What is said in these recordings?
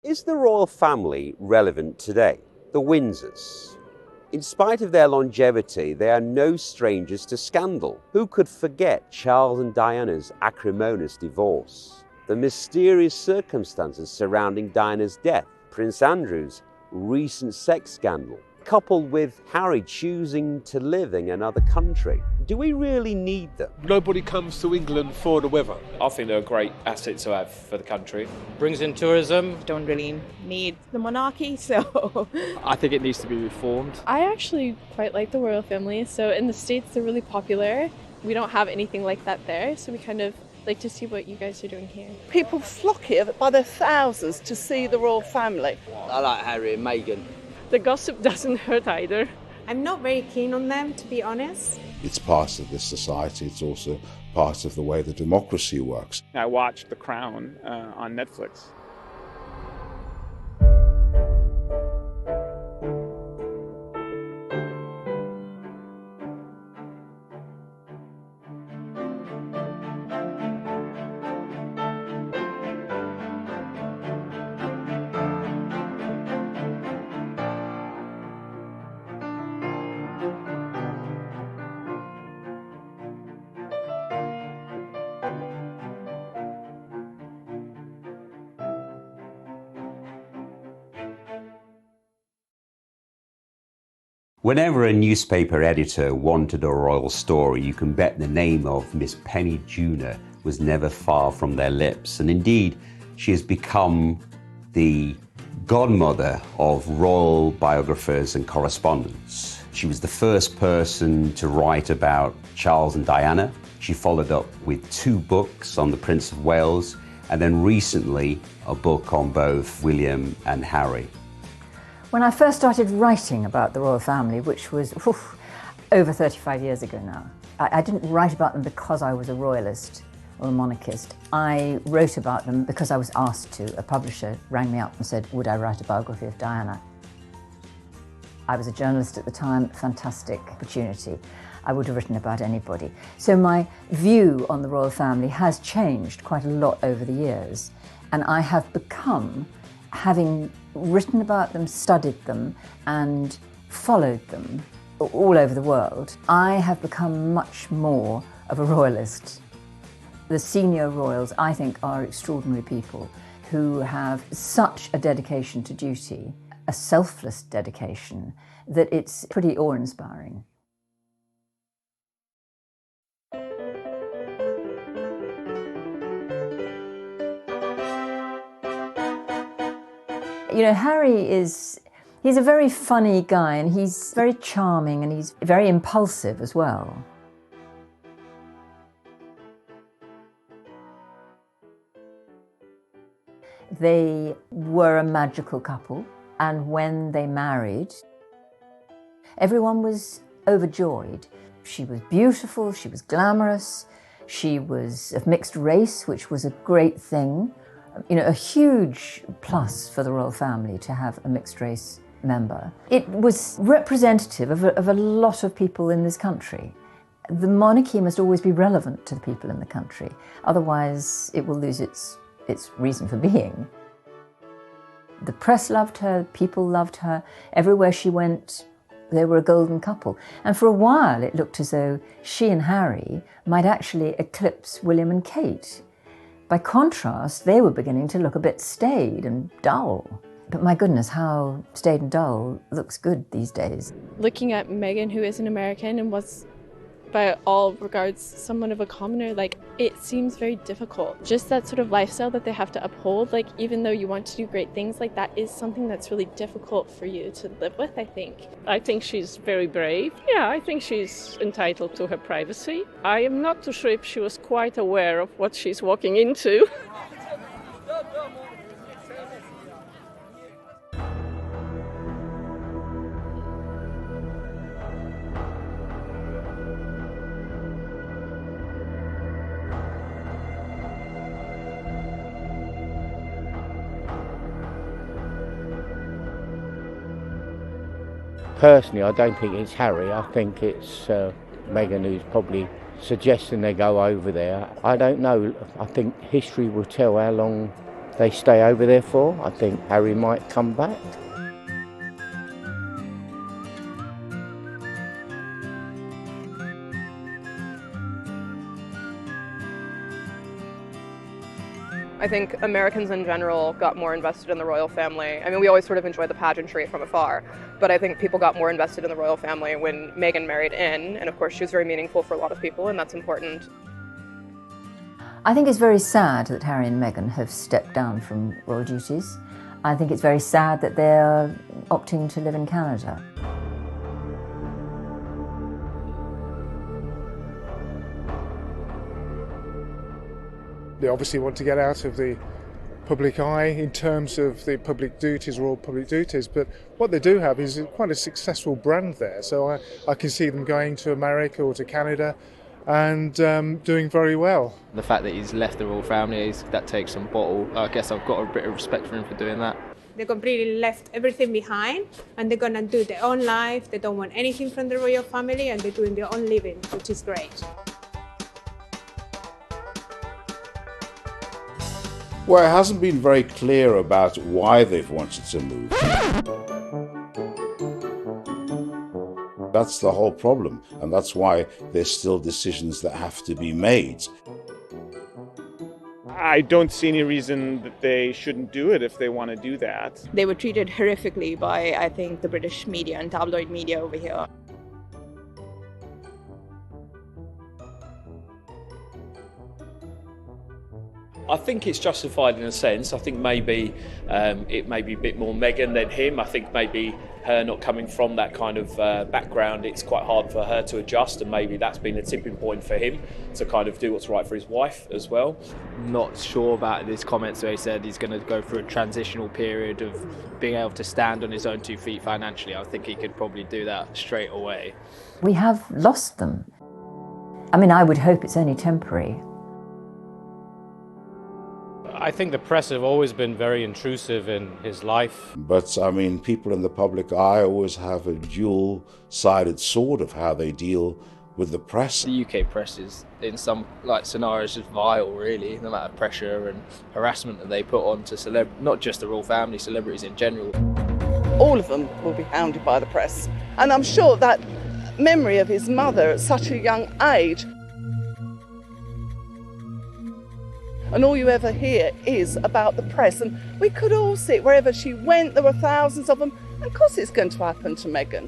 Is the royal family relevant today? The Windsors. In spite of their longevity, they are no strangers to scandal. Who could forget Charles and Diana's acrimonious divorce? The mysterious circumstances surrounding Diana's death, Prince Andrew's recent sex scandal, coupled with Harry choosing to live in another country. Do we really need them? Nobody comes to England for the weather. I think they're a great asset to have for the country. Brings in tourism. Don't really need the monarchy, so... I think it needs to be reformed. I actually quite like the royal family. So in the States, they're really popular. We don't have anything like that there, so we kind of like to see what you guys are doing here. People flock here by the thousands to see the royal family. I like Harry and Meghan. The gossip doesn't hurt either. I'm not very keen on them, to be honest. It's part of this society. It's also part of the way the democracy works. I watched The Crown on Netflix. Whenever a newspaper editor wanted a royal story, you can bet the name of Miss Penny Junor was never far from their lips. And indeed, she has become the godmother of royal biographers and correspondents. She was the first person to write about Charles and Diana. She followed up with 2 books on the Prince of Wales, and then recently a book on both William and Harry. When I first started writing about the royal family, which was over 35 years ago now, I didn't write about them because I was a royalist or a monarchist. I wrote about them because I was asked to. A publisher rang me up and said, would I write a biography of Diana? I was a journalist at the time, fantastic opportunity. I would have written about anybody. So my view on the royal family has changed quite a lot over the years, and I have become, having written about them, studied them, and followed them all over the world, I have become much more of a royalist. The senior royals, I think, are extraordinary people who have such a dedication to duty, a selfless dedication, that it's pretty awe-inspiring. You know, he's a very funny guy, and he's very charming, and he's very impulsive as well. They were a magical couple, and when they married, everyone was overjoyed. She was beautiful, she was glamorous, she was of mixed race, which was a great thing. You know, a huge plus for the royal family to have a mixed race member. It was representative of a lot of people in this country. The monarchy must always be relevant to the people in the country, otherwise it will lose its reason for being. The press loved her, people loved her. Everywhere she went, they were a golden couple. And for a while it looked as though she and Harry might actually eclipse William and Kate. By contrast, they were beginning to look a bit staid and dull. But my goodness, how staid and dull looks good these days. Looking at Meghan, who is an American and was, by all regards, somewhat of a commoner, like, it seems very difficult. Just that sort of lifestyle that they have to uphold, like, even though you want to do great things, like, that is something that's really difficult for you to live with, I think. I think she's very brave. Yeah, I think she's entitled to her privacy. I am not too sure if she was quite aware of what she's walking into. Personally, I don't think it's Harry. I think it's Meghan who's probably suggesting they go over there. I don't know. I think history will tell how long they stay over there for. I think Harry might come back. I think Americans in general got more invested in the royal family. I mean, we always sort of enjoy the pageantry from afar, but I think people got more invested in the royal family when Meghan married in, and of course she was very meaningful for a lot of people, and that's important. I think it's very sad that Harry and Meghan have stepped down from royal duties. I think it's very sad that they're opting to live in Canada. They obviously want to get out of the public eye in terms of the public duties, royal public duties, but what they do have is quite a successful brand there. So I can see them going to America or to Canada and doing very well. The fact that he's left the royal family, that takes some bottle. I guess I've got a bit of respect for him for doing that. They completely left everything behind and they're gonna do their own life. They don't want anything from the royal family and they're doing their own living, which is great. Well, it hasn't been very clear about why they've wanted to move. That's the whole problem, and that's why there's still decisions that have to be made. I don't see any reason that they shouldn't do it if they want to do that. They were treated horrifically by, I think, the British media and tabloid media over here. I think it's justified in a sense. I think maybe it may be a bit more Meghan than him. I think maybe her not coming from that kind of background, it's quite hard for her to adjust, and maybe that's been a tipping point for him to kind of do what's right for his wife as well. Not sure about his comments where he said he's going to go through a transitional period of being able to stand on his own 2 feet financially. I think he could probably do that straight away. We have lost them. I mean, I would hope it's only temporary. I think the press have always been very intrusive in his life. But, I mean, people in the public eye always have a dual-sided sword of how they deal with the press. The UK press is, in some scenarios, just vile, really. The amount of pressure and harassment that they put on to not just the royal family, celebrities in general. All of them will be hounded by the press. And I'm sure that memory of his mother at such a young age, and all you ever hear is about the press, and we could all see it wherever she went. There were thousands of them, and of course it's going to happen to Meghan.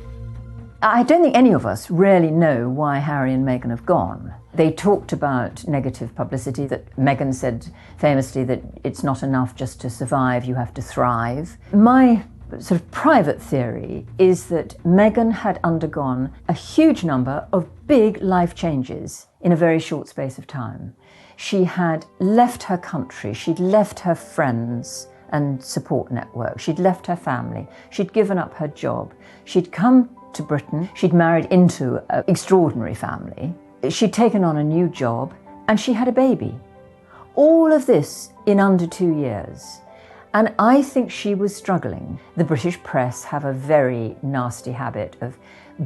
I don't think any of us really know why Harry and Meghan have gone. They talked about negative publicity, that Meghan said famously that it's not enough just to survive, you have to thrive. My sort of private theory is that Meghan had undergone a huge number of big life changes in a very short space of time. She had left her country, she'd left her friends and support network, she'd left her family, she'd given up her job, she'd come to Britain, she'd married into an extraordinary family, she'd taken on a new job, and she had a baby. All of this in under 2 years. And I think she was struggling. The British press have a very nasty habit of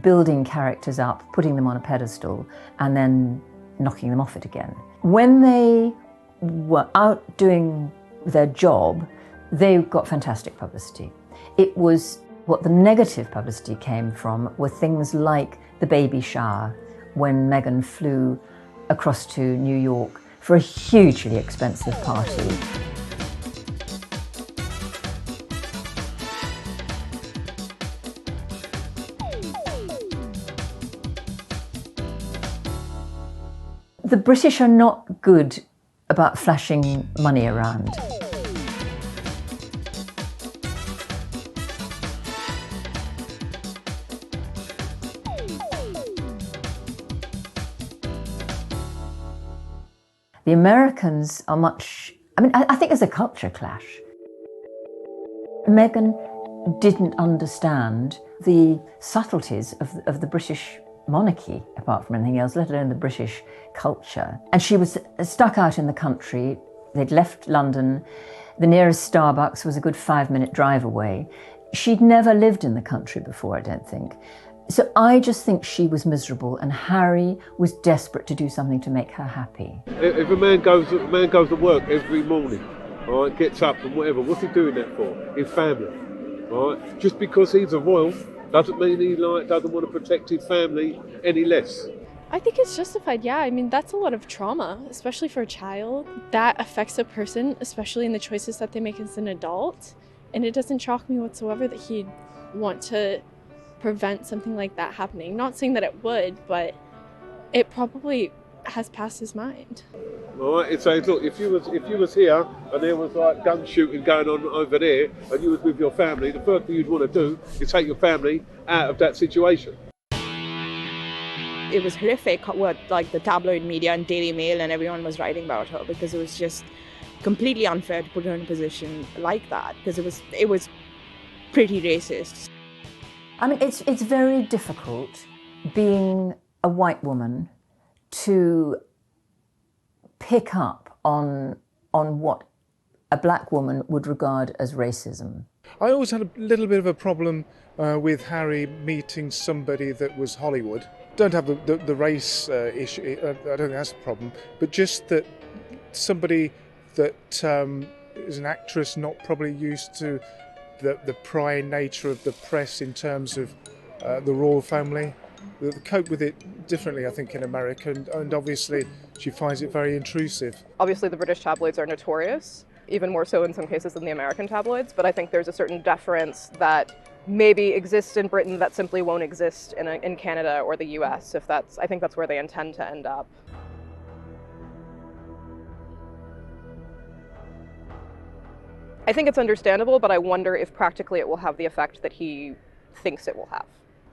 building characters up, putting them on a pedestal, and then knocking them off it again. When they were out doing their job, they got fantastic publicity. It was what the negative publicity came from were things like the baby shower, when Meghan flew across to New York for a hugely expensive party. The British are not good about flashing money around. The Americans are much, I think there's a culture clash. Meghan didn't understand the subtleties of the British monarchy, apart from anything else, let alone the British culture. And she was stuck out in the country. They'd left London. The nearest Starbucks was a good 5-minute drive away. She'd never lived in the country before, I don't think. So I just think she was miserable, and Harry was desperate to do something to make her happy. If a man goes to work every morning all right, gets up and whatever. What's he doing that for? His family, all right? Just because he's a royal doesn't mean he doesn't want to protect his family any less. I think it's justified, yeah. I mean, that's a lot of trauma, especially for a child. That affects a person, especially in the choices that they make as an adult. And it doesn't shock me whatsoever that he'd want to prevent something like that happening. Not saying that it would, but it probably has passed his mind. All right, it says, look, if you was here and there was like gun shooting going on over there and you was with your family, the first thing you'd want to do is take your family out of that situation. It was horrific what like the tabloid media and Daily Mail and everyone was writing about her, because it was just completely unfair to put her in a position like that, because it was pretty racist. I mean, it's very difficult being a white woman to pick up on what a black woman would regard as racism. I always had a little bit of a problem with Harry meeting somebody that was Hollywood. Don't have the race issue, I don't think that's a problem, but just that somebody that is an actress not probably used to the prying nature of the press in terms of the royal family. They cope with it differently, I think, in America, and obviously she finds it very intrusive. Obviously the British tabloids are notorious, even more so in some cases than the American tabloids, but I think there's a certain deference that maybe exists in Britain that simply won't exist in Canada or the US, I think that's where they intend to end up. I think it's understandable, but I wonder if practically it will have the effect that he thinks it will have.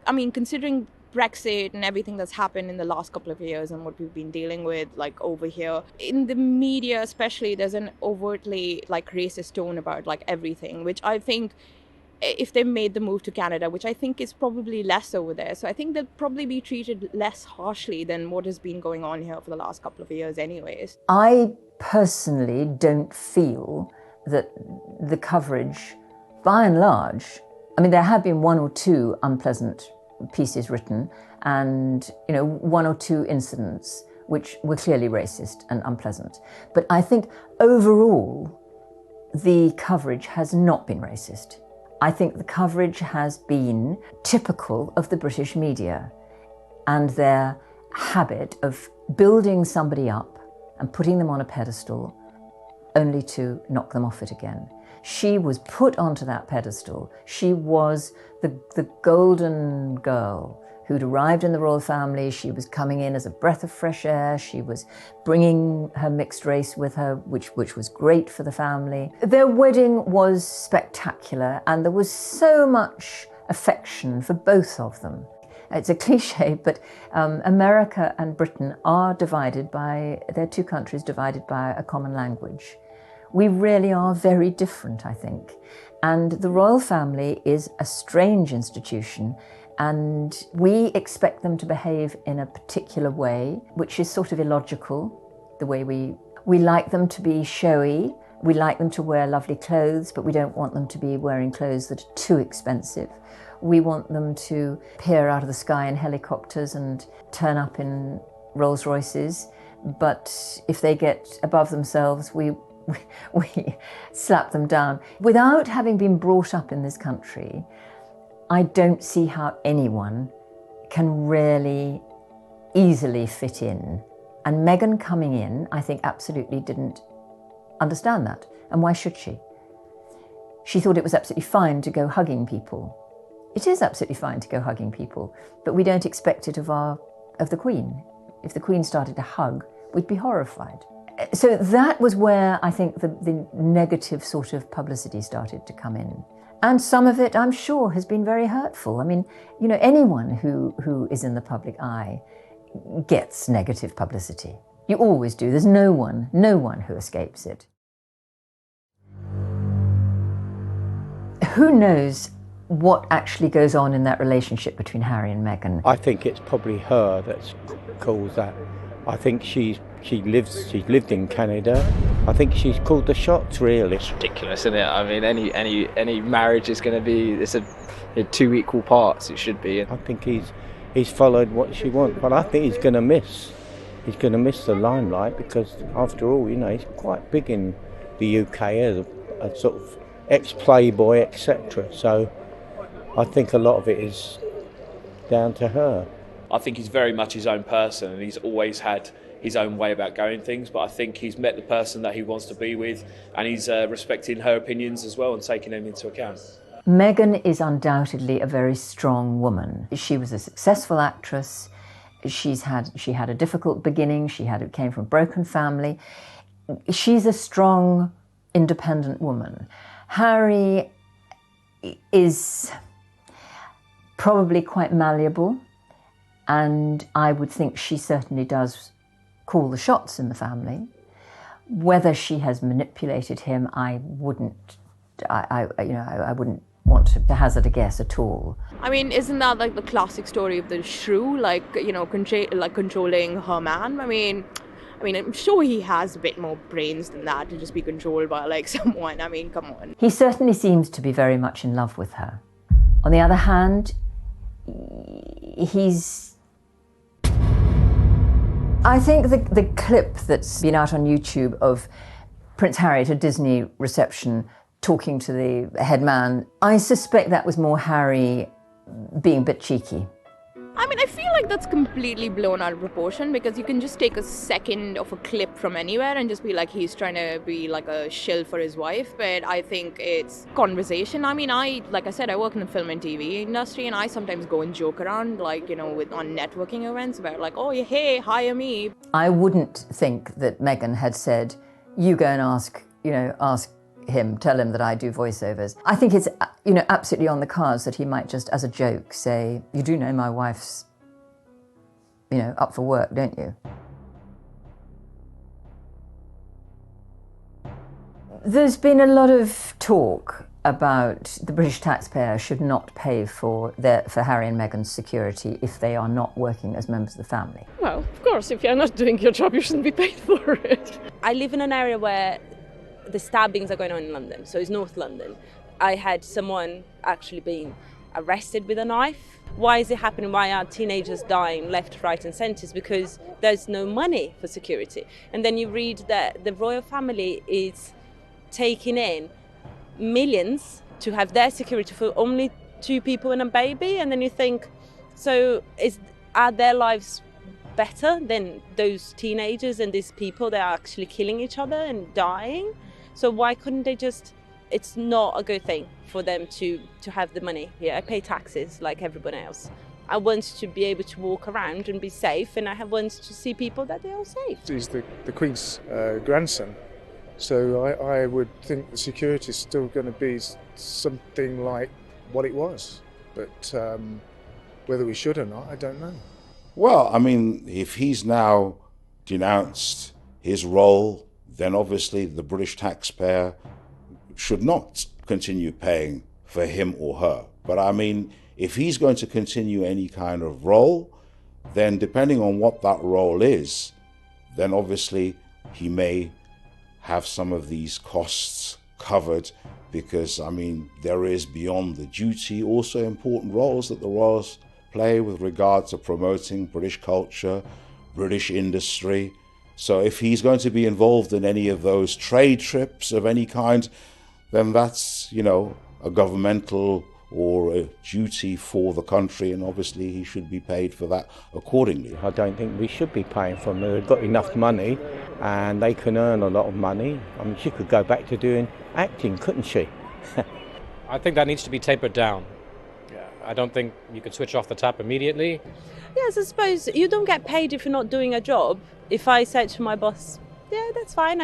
I mean, considering Brexit and everything that's happened in the last couple of years and what we've been dealing with, like over here, in the media especially, there's an overtly like racist tone about like everything, which I think if they made the move to Canada, which I think is probably less over there, so I think they'll probably be treated less harshly than what has been going on here for the last couple of years anyways. I personally don't feel that the coverage, by and large, I mean, there have been one or two unpleasant pieces written and, you know, one or two incidents which were clearly racist and unpleasant. But I think overall, the coverage has not been racist. I think the coverage has been typical of the British media and their habit of building somebody up and putting them on a pedestal only to knock them off it again. She was put onto that pedestal. She was the golden girl who'd arrived in the royal family. She was coming in as a breath of fresh air. She was bringing her mixed race with her, which was great for the family. Their wedding was spectacular, and there was so much affection for both of them. It's a cliche, but America and Britain are divided by, they're two countries divided by a common language. We really are very different, I think. And the royal family is a strange institution, and we expect them to behave in a particular way, which is sort of illogical, the way we like them to be showy, we like them to wear lovely clothes, but we don't want them to be wearing clothes that are too expensive. We want them to peer out of the sky in helicopters and turn up in Rolls Royces, but if they get above themselves, we slap them down. Without having been brought up in this country, I don't see how anyone can really easily fit in. And Meghan coming in, I think, absolutely didn't understand that. And why should she? She thought it was absolutely fine to go hugging people. It is absolutely fine to go hugging people, but we don't expect it of the Queen. If the Queen started to hug, we'd be horrified. So that was where I think the negative sort of publicity started to come in. And some of it, I'm sure, has been very hurtful. I mean, you know, anyone who is in the public eye gets negative publicity. You always do. There's no one who escapes it. Who knows what actually goes on in that relationship between Harry and Meghan? I think it's probably her that's caused that. I think she's lived in Canada. I think she's called the shots, really. It's ridiculous, isn't it? I mean, any marriage is going to be, it's a two equal parts, it should be. I think he's followed what she wants, but I think he's going to miss the limelight, because after all, you know, he's quite big in the UK as a sort of ex-playboy, etc. So I think a lot of it is down to her. I think he's very much his own person, and he's always had his own way about going things, but I think he's met the person that he wants to be with, and he's respecting her opinions as well and taking them into account. Meghan is undoubtedly a very strong woman. She was a successful actress. She had a difficult beginning. Came from a broken family. She's a strong, independent woman. Harry is probably quite malleable, and I would think she certainly does call the shots in the family. Whether she has manipulated him, I wouldn't want to hazard a guess at all. I mean, isn't that like the classic story of the shrew, like, you know, controlling her man? I mean, I'm sure he has a bit more brains than that to just be controlled by like someone. I mean, come on. He certainly seems to be very much in love with her. On the other hand, I think the clip that's been out on YouTube of Prince Harry at a Disney reception talking to the head man, I suspect that was more Harry being a bit cheeky. I mean, I feel like that's completely blown out of proportion, because you can just take a second of a clip from anywhere and just be like, he's trying to be like a shill for his wife. But I think it's conversation. I mean, like I said, I work in the film and TV industry, and I sometimes go and joke around, like, you know, on networking events about like, oh, hey, hire me. I wouldn't think that Meghan had said, you go and ask him, tell him that I do voiceovers. I think it's, absolutely on the cards that he might just, as a joke, say, you do know my wife's, up for work, don't you? There's been a lot of talk about the British taxpayer should not pay for Harry and Meghan's security if they are not working as members of the family. Well, of course, if you're not doing your job, you shouldn't be paid for it. I live in an area where the stabbings are going on in London, so it's North London. I had someone actually being arrested with a knife. Why is it happening? Why are teenagers dying left, right and centre? Because there's no money for security. And then you read that the royal family is taking in millions to have their security for only 2 people and a baby, and then you think, so are their lives better than those teenagers and these people that are actually killing each other and dying? So why couldn't they just, it's not a good thing for them to have the money. Yeah, I pay taxes like everyone else. I want to be able to walk around and be safe, and I want to see people that they are safe. He's the Queen's grandson, so I would think the security is still going to be something like what it was. But whether we should or not, I don't know. Well, I mean, if he's now denounced his role, then obviously the British taxpayer should not continue paying for him or her. But I mean, if he's going to continue any kind of role, then depending on what that role is, then obviously he may have some of these costs covered, because I mean, there is beyond the duty also important roles that the royals play with regard to promoting British culture, British industry. So if he's going to be involved in any of those trade trips of any kind, then that's, a governmental or a duty for the country, and obviously he should be paid for that accordingly. I don't think we should be paying for them. They've got enough money and they can earn a lot of money. I mean, she could go back to doing acting, couldn't she? I think that needs to be tapered down. I don't think you could switch off the tap immediately. Yes, I suppose you don't get paid if you're not doing a job. If I said to my boss, yeah, that's fine,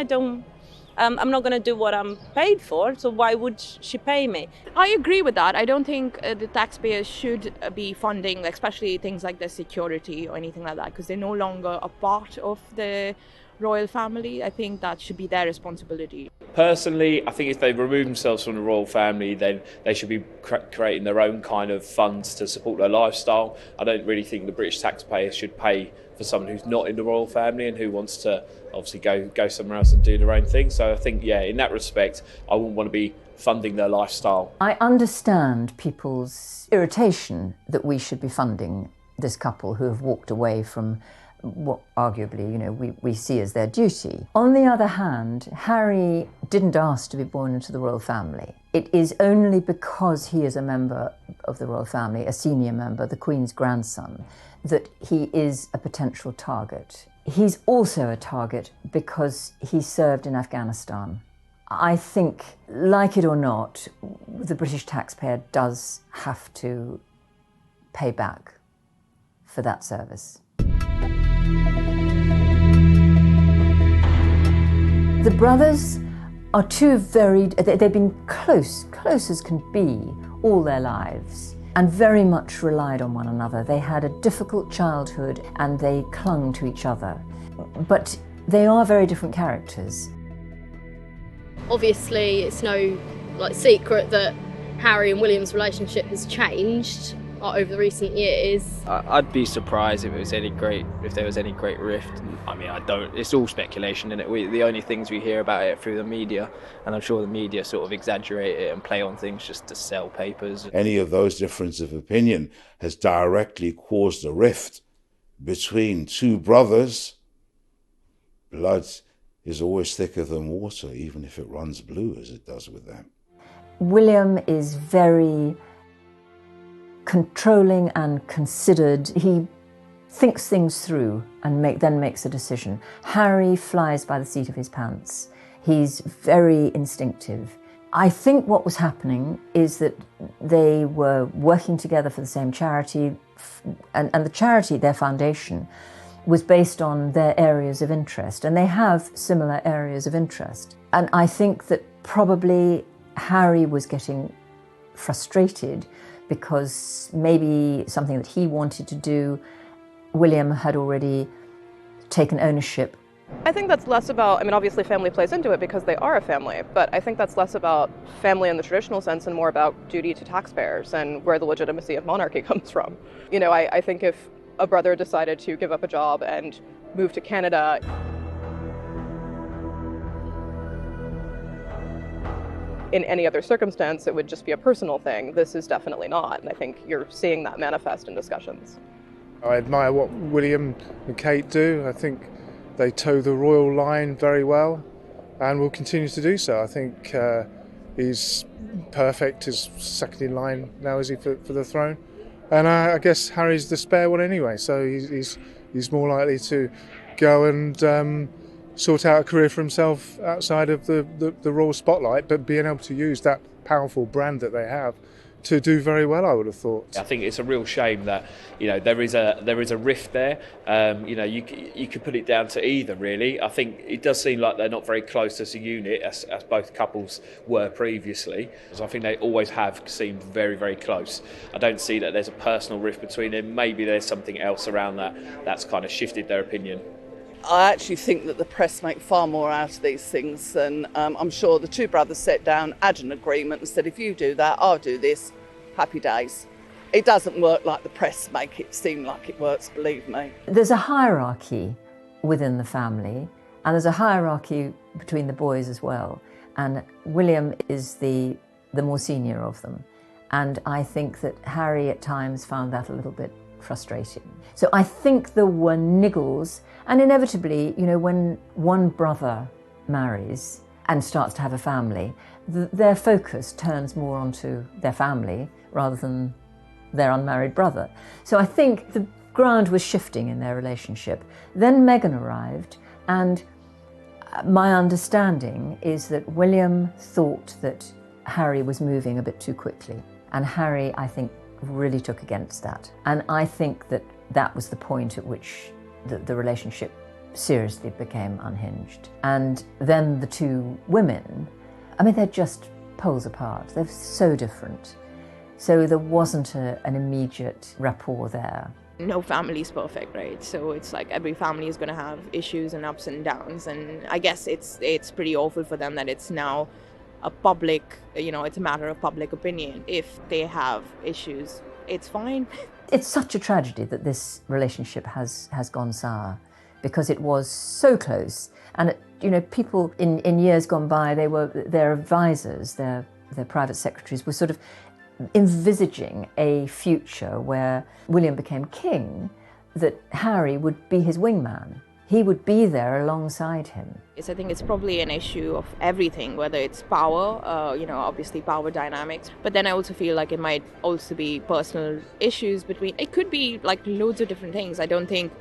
I'm not going to do what I'm paid for, so why would she pay me? I agree with that. I don't think the taxpayers should be funding, especially things like their security or anything like that, because they're no longer a part of the royal family. I think that should be their responsibility. Personally, I think if they remove themselves from the royal family, then they should be creating their own kind of funds to support their lifestyle. I don't really think the British taxpayers should pay for someone who's not in the royal family and who wants to obviously go somewhere else and do their own thing. So I think, in that respect, I wouldn't want to be funding their lifestyle. I understand people's irritation that we should be funding this couple who have walked away from what arguably, we see as their duty. On the other hand, Harry didn't ask to be born into the royal family. It is only because he is a member of the royal family, a senior member, the Queen's grandson, that he is a potential target. He's also a target because he served in Afghanistan. I think, like it or not, the British taxpayer does have to pay back for that service. The brothers are they've been close as can be all their lives, and very much relied on one another. They had a difficult childhood and they clung to each other. But they are very different characters. Obviously, it's no secret that Harry and William's relationship has changed over the recent years. I'd be surprised if there was any great rift. I mean, I don't. It's all speculation, isn't it? The only things we hear about it through the media, and I'm sure the media sort of exaggerate it and play on things just to sell papers. Any of those differences of opinion has directly caused a rift between two brothers. Blood is always thicker than water, even if it runs blue, as it does with them. William is very controlling and considered. He thinks things through and then makes a decision. Harry flies by the seat of his pants. He's very instinctive. I think what was happening is that they were working together for the same charity, and the charity, their foundation, was based on their areas of interest, and they have similar areas of interest. And I think that probably Harry was getting frustrated because maybe something that he wanted to do, William had already taken ownership. I think that's less about, obviously family plays into it because they are a family, but I think that's less about family in the traditional sense and more about duty to taxpayers and where the legitimacy of monarchy comes from. I think if a brother decided to give up a job and move to Canada, in any other circumstance, it would just be a personal thing. This is definitely not, and I think you're seeing that manifest in discussions. I admire what William and Kate do. I think they toe the royal line very well and will continue to do so. I think he's perfect, he's second in line now, is he, for the throne? And I guess Harry's the spare one anyway, so he's more likely to go and sort out a career for himself outside of the royal spotlight, but being able to use that powerful brand that they have to do very well, I would have thought. I think it's a real shame that there is a rift there. You could put it down to either, really. I think it does seem like they're not very close as a unit, as both couples were previously. So I think they always have seemed very, very close. I don't see that there's a personal rift between them. Maybe there's something else around that's kind of shifted their opinion. I actually think that the press make far more out of these things than I'm sure the two brothers sat down, had an agreement and said, if you do that, I'll do this. Happy days. It doesn't work like the press make it seem like it works, believe me. There's a hierarchy within the family, and there's a hierarchy between the boys as well. And William is the more senior of them. And I think that Harry at times found that a little bit frustrating. So I think there were niggles, and inevitably, when one brother marries and starts to have a family, their focus turns more onto their family rather than their unmarried brother. So I think the ground was shifting in their relationship. Then Meghan arrived, and my understanding is that William thought that Harry was moving a bit too quickly. And Harry, I think, really took against that. And I think that that was the point at which the relationship seriously became unhinged. And then the two women, they're just poles apart. They're so different. So there wasn't an immediate rapport there. No family is perfect, right? So it's like every family is going to have issues and ups and downs. And I guess it's pretty awful for them that it's now a public, it's a matter of public opinion. If they have issues, it's fine. It's such a tragedy that this relationship has gone sour, because it was so close. And people in years gone by, their advisors, their private secretaries were sort of envisaging a future where William became king that Harry would be his wingman. He would be there alongside him. I think it's probably an issue of everything, whether it's power, obviously power dynamics, but then I also feel like it might also be personal issues between, it could be like loads of different things. I don't think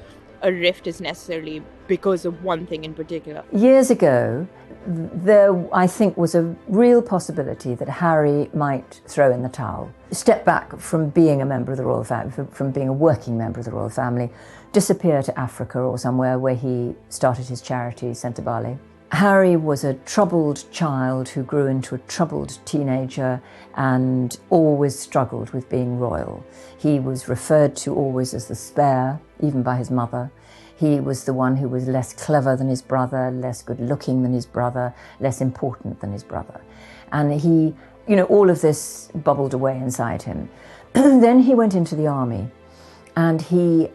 a rift is necessarily because of one thing in particular. Years ago, there, I think, was a real possibility that Harry might throw in the towel, step back from being a member of the royal family, from being a working member of the royal family, disappear to Africa or somewhere where he started his charity, Centre Bali. Harry was a troubled child who grew into a troubled teenager and always struggled with being royal. He was referred to always as the spare, even by his mother. He was the one who was less clever than his brother, less good looking than his brother, less important than his brother. And he, all of this bubbled away inside him. Then he went into the army and he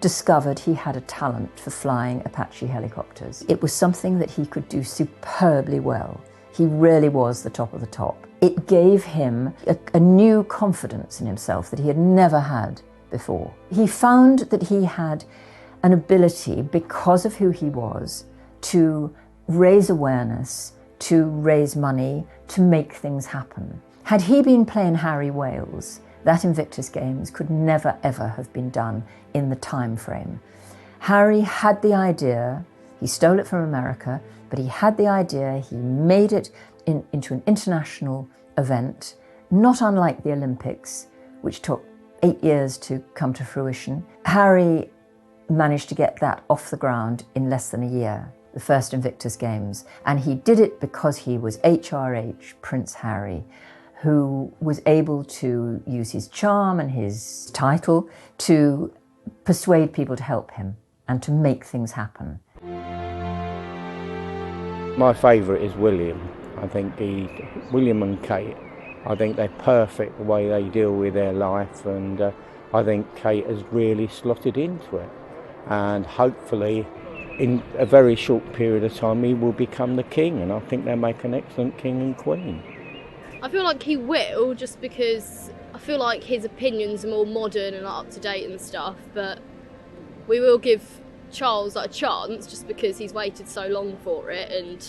discovered he had a talent for flying Apache helicopters. It was something that he could do superbly well. He really was the top of the top. It gave him a new confidence in himself that he had never had before. He found that he had an ability, because of who he was, to raise awareness, to raise money, to make things happen. Had he been playing Harry Wales, that Invictus Games could never ever have been done in the time frame. Harry had the idea, he stole it from America, but he had the idea, he made it into an international event, not unlike the Olympics, which took 8 years to come to fruition. Harry managed to get that off the ground in less than a year, the first Invictus Games, and he did it because he was HRH, Prince Harry, who was able to use his charm and his title to persuade people to help him and to make things happen. My favourite is William. I think William and Kate, I think they're perfect the way they deal with their life, and I think Kate has really slotted into it. And hopefully in a very short period of time he will become the king, and I think they'll make an excellent king and queen. I feel like he will, just because I feel like his opinions are more modern and up to date and stuff, but we will give Charles a chance just because he's waited so long for it, and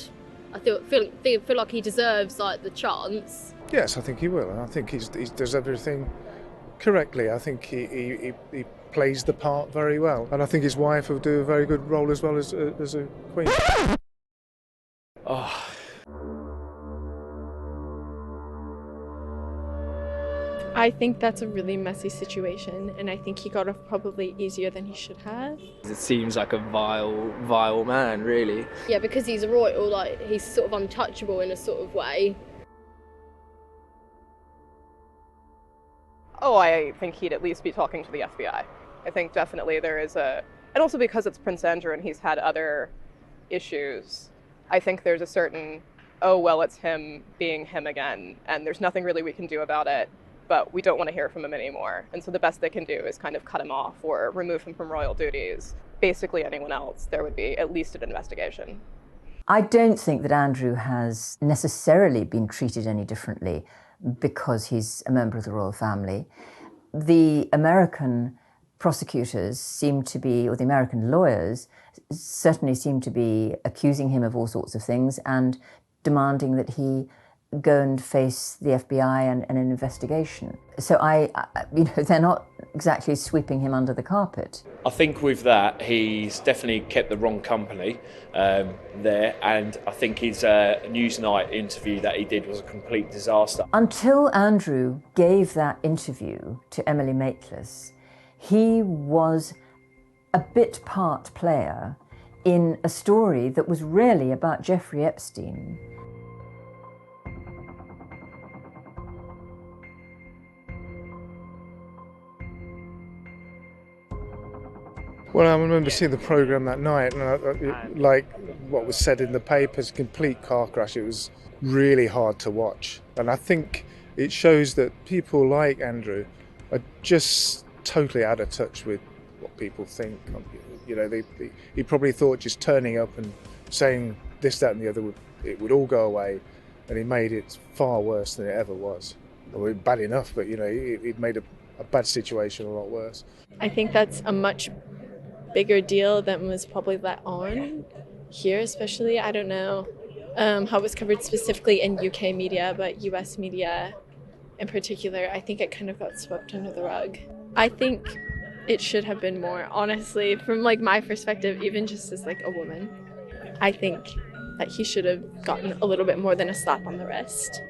I feel like he deserves the chance. Yes, I think he will, and I think he does everything correctly. I think he plays the part very well, and I think his wife will do a very good role as well as a queen. Oh. I think that's a really messy situation, and I think he got off probably easier than he should have. It seems like a vile man, really. Yeah, because he's a royal, he's sort of untouchable in a sort of way. Oh, I think he'd at least be talking to the FBI. I think definitely there is and also because it's Prince Andrew and he's had other issues, I think there's a certain, oh, well, it's him being him again, and there's nothing really we can do about it, but we don't want to hear from him anymore. And so the best they can do is kind of cut him off or remove him from royal duties. Basically anyone else, there would be at least an investigation. I don't think that Andrew has necessarily been treated any differently because he's a member of the royal family. The American prosecutors seem to be, or the American lawyers certainly seem to be accusing him of all sorts of things and demanding that he go and face the FBI and an investigation. So they're not exactly sweeping him under the carpet. I think with that, he's definitely kept the wrong company there, and I think his Newsnight interview that he did was a complete disaster. Until Andrew gave that interview to Emily Maitlis, he was a bit part player in a story that was really about Jeffrey Epstein. Well, I remember seeing the programme that night, and like what was said in the papers, complete car crash. It was really hard to watch. And I think it shows that people like Andrew are just totally out of touch with what people think. He probably thought just turning up and saying this, that and the other, it would all go away, and he made it far worse than it ever was. Well, bad enough, but it made a bad situation a lot worse. I think that's a much bigger deal than was probably let on here, especially. I don't know how it was covered specifically in UK media, but US media in particular, I think it kind of got swept under the rug. I think it should have been more, honestly, from like my perspective, even just as like a woman. I think that he should have gotten a little bit more than a slap on the wrist.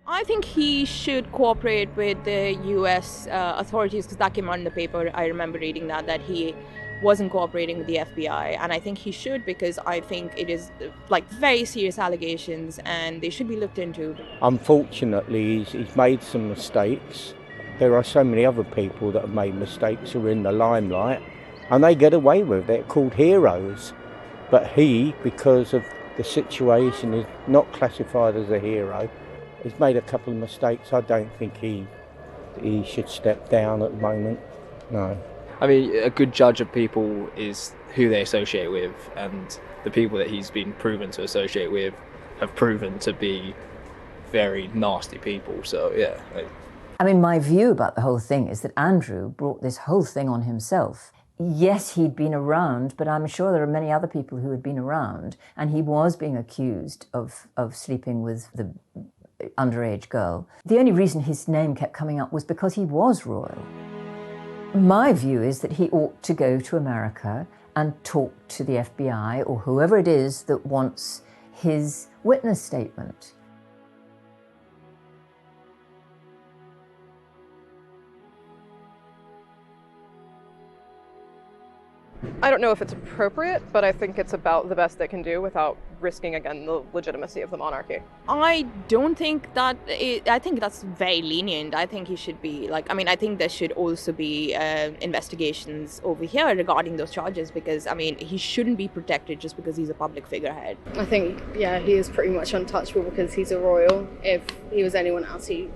I think he should cooperate with the US authorities, because that came out in the paper. I remember reading that he wasn't cooperating with the FBI, and I think he should, because I think it is like very serious allegations and they should be looked into. Unfortunately, he's made some mistakes. There are so many other people that have made mistakes who are in the limelight and they get away with it. They're called heroes. But he, because of the situation, is not classified as a hero. He's made a couple of mistakes. I don't think he should step down at the moment, no. I mean, a good judge of people is who they associate with, and the people that he's been proven to associate with have proven to be very nasty people, so yeah. I mean, my view about the whole thing is that Andrew brought this whole thing on himself. Yes, he'd been around, but I'm sure there are many other people who had been around, and he was being accused of sleeping with the underage girl. The only reason his name kept coming up was because he was royal. My view is that he ought to go to America and talk to the FBI or whoever it is that wants his witness statement. I don't know if it's appropriate, but I think it's about the best they can do without risking, again, the legitimacy of the monarchy. I don't think that, I think that's very lenient. I think he should be, like, I mean, I think there should also be investigations over here regarding those charges, because, I mean, he shouldn't be protected just because he's a public figurehead. I think, yeah, he is pretty much untouchable because he's a royal. If he was anyone else, he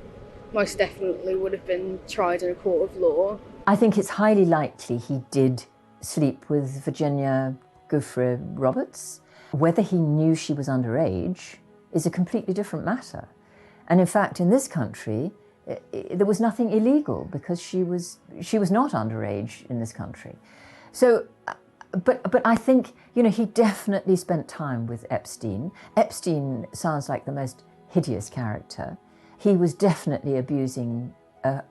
most definitely would have been tried in a court of law. I think it's highly likely he did sleep with Virginia Giuffre Roberts. Whether he knew she was underage is a completely different matter. And in fact, in this country, there was nothing illegal because she was not underage in this country. So, but I think, he definitely spent time with Epstein. Epstein sounds like the most hideous character. He was definitely abusing a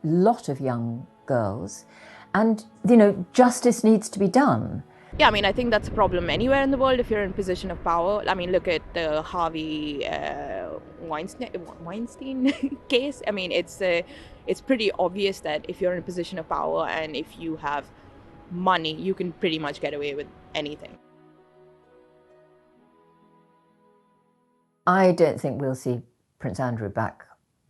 lot of young girls. And, justice needs to be done. Yeah, I mean, I think that's a problem anywhere in the world if you're in a position of power. I mean, look at the Harvey Weinstein case. I mean, it's pretty obvious that if you're in a position of power and if you have money, you can pretty much get away with anything. I don't think we'll see Prince Andrew back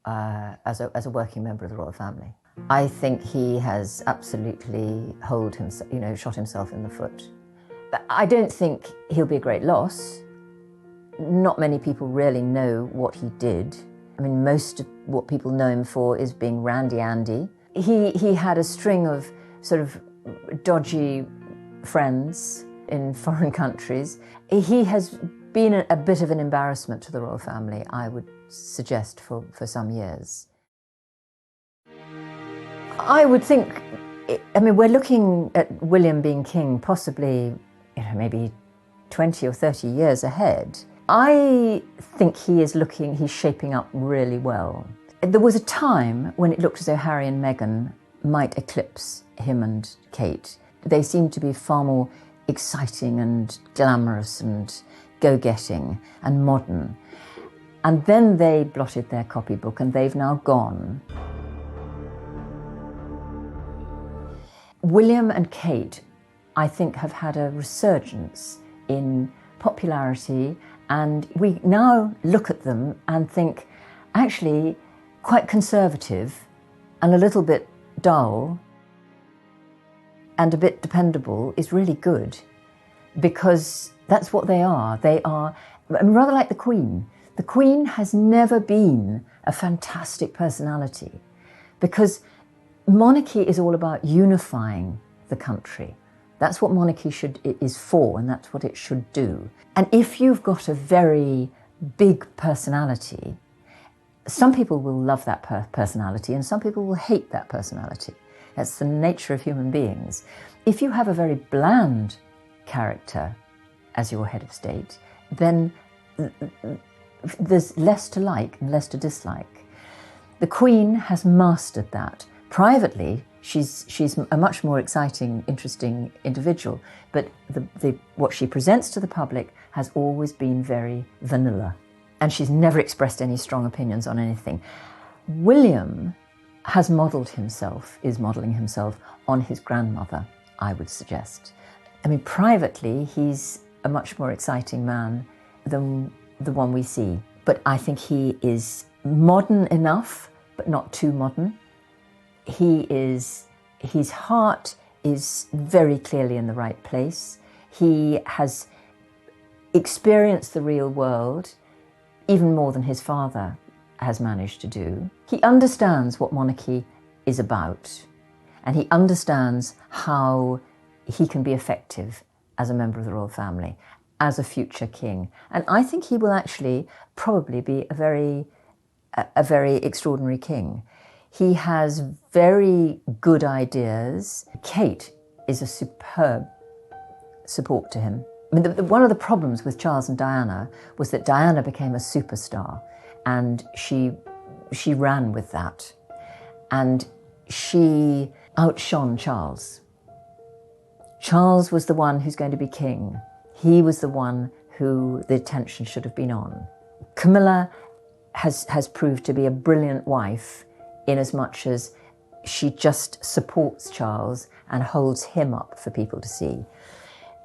as a working member of the royal family. I think he has absolutely shot himself in the foot. But I don't think he'll be a great loss. Not many people really know what he did. I mean, most of what people know him for is being Randy Andy. He had a string of sort of dodgy friends in foreign countries. He has been a bit of an embarrassment to the royal family, I would suggest, for some years. I would think, I mean, we're looking at William being king possibly, maybe 20 or 30 years ahead. I think he's shaping up really well. There was a time when it looked as though Harry and Meghan might eclipse him and Kate. They seemed to be far more exciting and glamorous and go-getting and modern. And then they blotted their copybook and they've now gone. William and Kate, I think, have had a resurgence in popularity, and we now look at them and think, actually, quite conservative and a little bit dull and a bit dependable is really good, because that's what they are. They are, I mean, rather like the Queen. The Queen has never been a fantastic personality, because monarchy is all about unifying the country. That's what monarchy is for, and that's what it should do. And if you've got a very big personality, Some people will love that personality and some people will hate that personality. That's the nature of human beings. If you have a very bland character as your head of state, then there's less to like and less to dislike. The Queen has mastered that. Privately, she's a much more exciting, interesting individual, but what she presents to the public has always been very vanilla. And she's never expressed any strong opinions on anything. William has modelled himself, is modelling himself on his grandmother, I would suggest. I mean, privately, he's a much more exciting man than the one we see. But I think he is modern enough, but not too modern. His heart is very clearly in the right place. He has experienced the real world even more than his father has managed to do. He understands what monarchy is about, and he understands how he can be effective as a member of the royal family, as a future king. And I think he will actually probably be a very extraordinary king. He has very good ideas. Kate is a superb support to him. I mean, one of the problems with Charles and Diana was that Diana became a superstar, and she ran with that. And she outshone Charles. Charles was the one who's going to be king. He was the one who the attention should have been on. Camilla has proved to be a brilliant wife in as much as she just supports Charles and holds him up for people to see.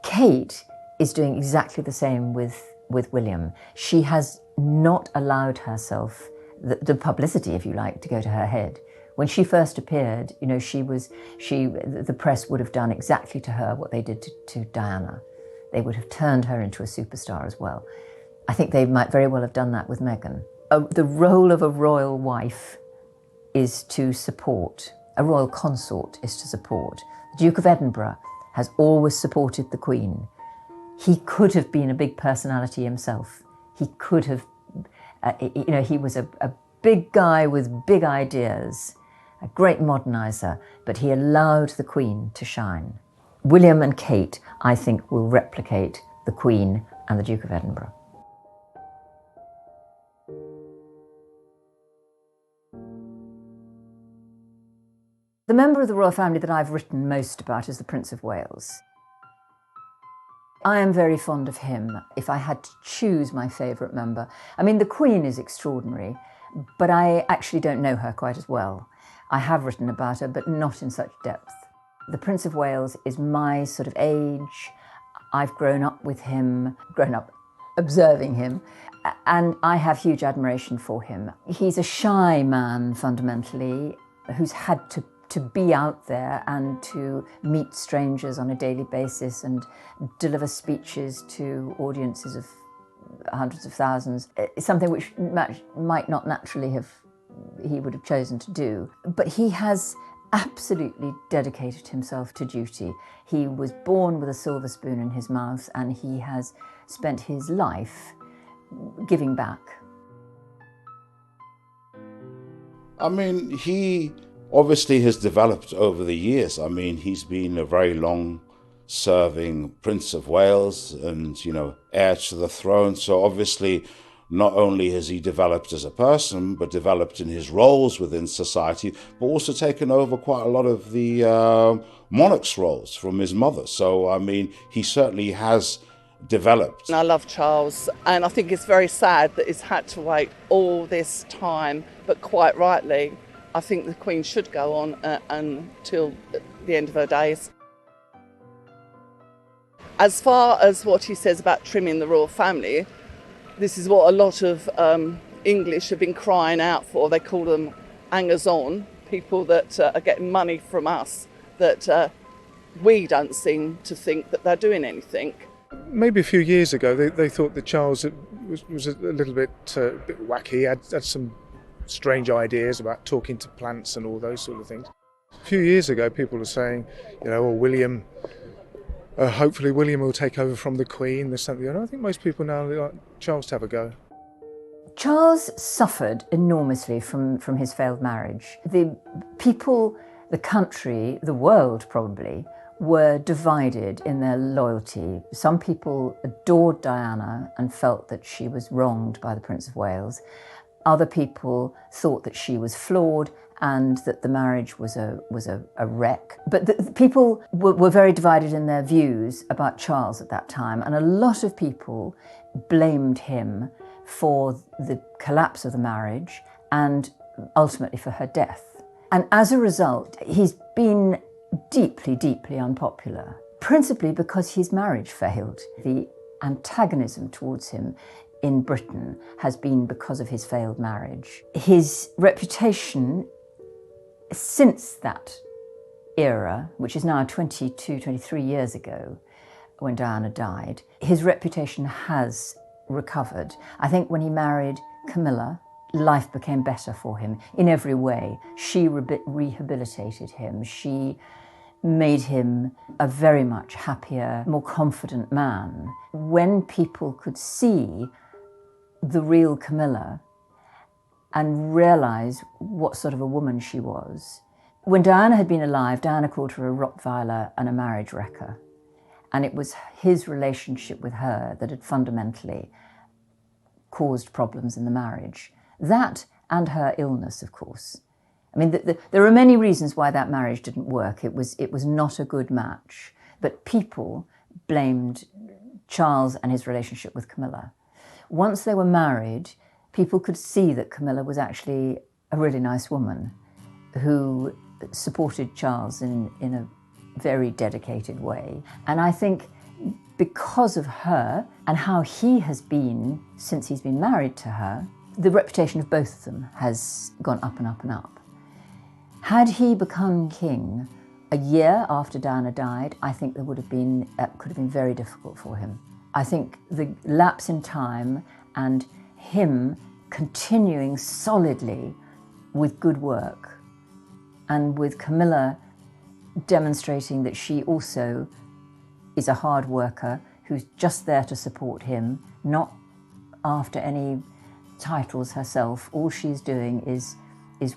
Kate is doing exactly the same with William. She has not allowed herself the publicity, if you like, to go to her head. When she first appeared, you know, the press would have done exactly to her what they did to Diana. They would have turned her into a superstar as well. I think they might very well have done that with Meghan. The role of a royal wife is to support. A royal consort is to support. The Duke of Edinburgh has always supported the Queen. He could have been a big personality himself. He could have, he was a big guy with big ideas, a great moderniser, but he allowed the Queen to shine. William and Kate, I think, will replicate the Queen and the Duke of Edinburgh. The member of the royal family that I've written most about is the Prince of Wales. I am very fond of him. If I had to choose my favourite member, I mean, the Queen is extraordinary, but I actually don't know her quite as well. I have written about her, but not in such depth. The Prince of Wales is my sort of age. I've grown up with him, grown up observing him, and I have huge admiration for him. He's a shy man, fundamentally, who's had to be out there and to meet strangers on a daily basis and deliver speeches to audiences of hundreds of thousands. It's something which might not naturally he would have chosen to do. But he has absolutely dedicated himself to duty. He was born with a silver spoon in his mouth, and he has spent his life giving back. I mean, he obviously has developed over the years. I mean, he's been a very long-serving Prince of Wales and, you know, heir to the throne. So obviously, not only has he developed as a person, but developed in his roles within society, but also taken over quite a lot of the monarch's roles from his mother. So, I mean, he certainly has developed. I love Charles, and I think it's very sad that he's had to wait all this time, but quite rightly, I think the Queen should go on until the end of her days. As far as what he says about trimming the royal family, this is what a lot of English have been crying out for. They call them hangers-on, people that are getting money from us, that we don't seem to think that they're doing anything. Maybe a few years ago, they thought that Charles was a little bit wacky, had some strange ideas about talking to plants and all those sort of things. A few years ago, people were saying, you know, William, hopefully William will take over from the Queen. There's something. I don't think most people now like Charles to have a go. Charles suffered enormously from his failed marriage. The people, the country, the world probably, were divided in their loyalty. Some people adored Diana and felt that she was wronged by the Prince of Wales. Other people thought that she was flawed and that the marriage was a wreck. But the people were very divided in their views about Charles at that time, and a lot of people blamed him for the collapse of the marriage and ultimately for her death. And as a result, he's been deeply, deeply unpopular, principally because his marriage failed. The antagonism towards him in Britain has been because of his failed marriage. His reputation since that era, which is now 22, 23 years ago, when Diana died, his reputation has recovered. I think when he married Camilla, life became better for him in every way. She rehabilitated him. She made him a very much happier, more confident man. When people could see the real Camilla and realise what sort of a woman she was. When Diana had been alive, Diana called her a Rottweiler and a marriage wrecker. And it was his relationship with her that had fundamentally caused problems in the marriage. That and her illness, of course. I mean, there are many reasons why that marriage didn't work. It was not a good match. But people blamed Charles and his relationship with Camilla. Once they were married, people could see that Camilla was actually a really nice woman who supported Charles in a very dedicated way. And I think because of her and how he has been since he's been married to her, the reputation of both of them has gone up and up and up. Had he become king a year after Diana died, I think could have been very difficult for him. I think the lapse in time and him continuing solidly with good work and with Camilla demonstrating that she also is a hard worker who's just there to support him, not after any titles herself. All she's doing is